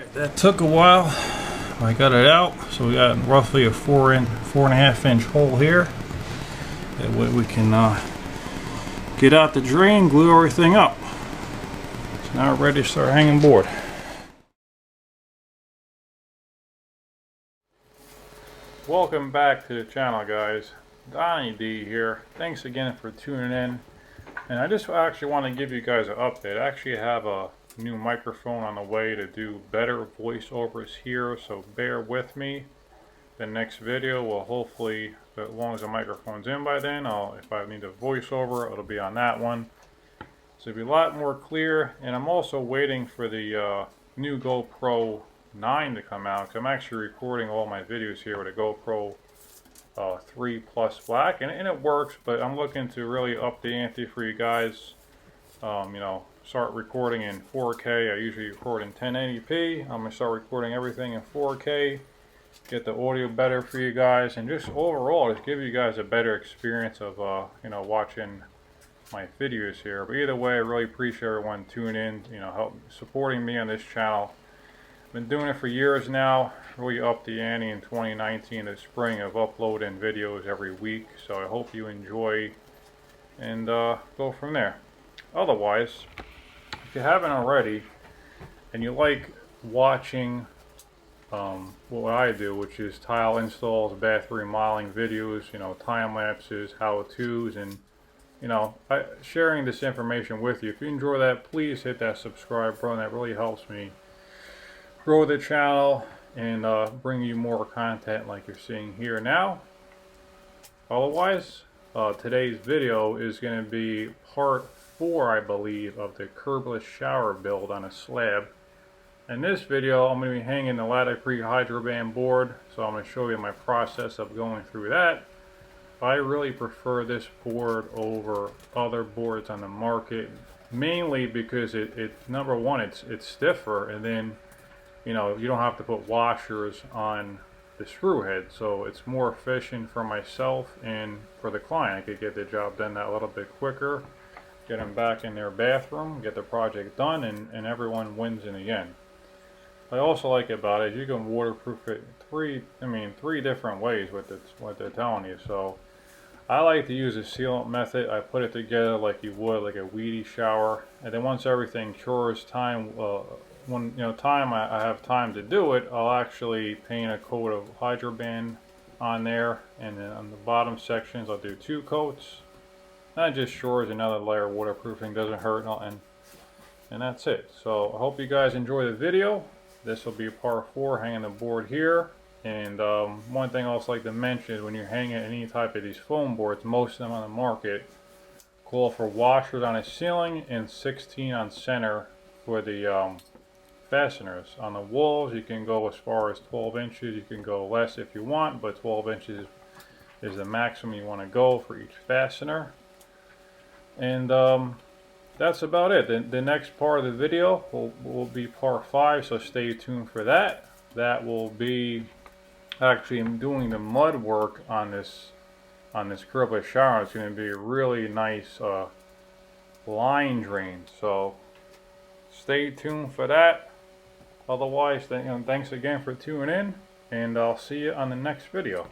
Alright, that took a while. I got it out, so we got roughly a 4.5 inch hole here. That way we can get out the drain, glue everything up. So now we're ready to start hanging board. Welcome back to the channel, guys. Donnie D here. Thanks again for tuning in. And I just actually want to give you guys an update. I actually have a new microphone on the way to do better voiceovers here, so bear with me. The next video will hopefully, as long as the microphone's in by then, if I need a voiceover, it'll be on that one. So it'll be a lot more clear. And I'm also waiting for the new GoPro 9 to come out, because I'm actually recording all my videos here with a GoPro 3 Plus Black, and it works, but I'm looking to really up the ante for you guys. You know, start recording in 4K. I usually record in 1080p. I'm gonna start recording everything in 4K, get the audio better for you guys, and just overall just give you guys a better experience of you know, watching my videos here. But either way, I really appreciate everyone tuning in, you know, help supporting me on this channel. Been doing it for years now. Really upped the ante in 2019, the spring, of uploading videos every week. So I hope you enjoy and go from there. Otherwise, if you haven't already and you like watching what I do, which is tile installs, bathroom remodeling videos, you know, time lapses, how-tos, and you know, sharing this information with you. If you enjoy that, please hit that subscribe button. That really helps me grow the channel and bring you more content like you're seeing here now. Otherwise, today's video is going to be part 4, I believe, of the curbless shower build on a slab. In this video, I'm going to be hanging the lattice-free Hydroban board, so I'm going to show you my process of going through that. I really prefer this board over other boards on the market, mainly because number one, it's stiffer, and then you know, you don't have to put washers on the screw head, so it's more efficient for myself and for the client. I could get the job done that a little bit quicker, get them back in their bathroom, get the project done, and everyone wins in the end. What I also like about it is you can waterproof it three different ways with what they're telling you. So I like to use a sealant method. I put it together like you would like a weedy shower, and then once everything cures, when I have time to do it, I'll actually paint a coat of Hydroban on there, and then on the bottom sections I'll do 2 coats. That just shores another layer of waterproofing, doesn't hurt, and that's it. So I hope you guys enjoy the video. This will be part 4, hanging the board here. And one thing I also like to mention is when you're hanging any type of these foam boards, most of them on the market call for washers on the ceiling and 16 on center for the fasteners. On the walls, you can go as far as 12 inches. You can go less if you want, but 12 inches is the maximum you want to go for each fastener. And that's about it. The next part of the video will be part 5, so stay tuned for that. That will be actually doing the mud work on this curbless shower. It's going to be a really nice line drain, so stay tuned for that. Otherwise, thanks again for tuning in, and I'll see you on the next video.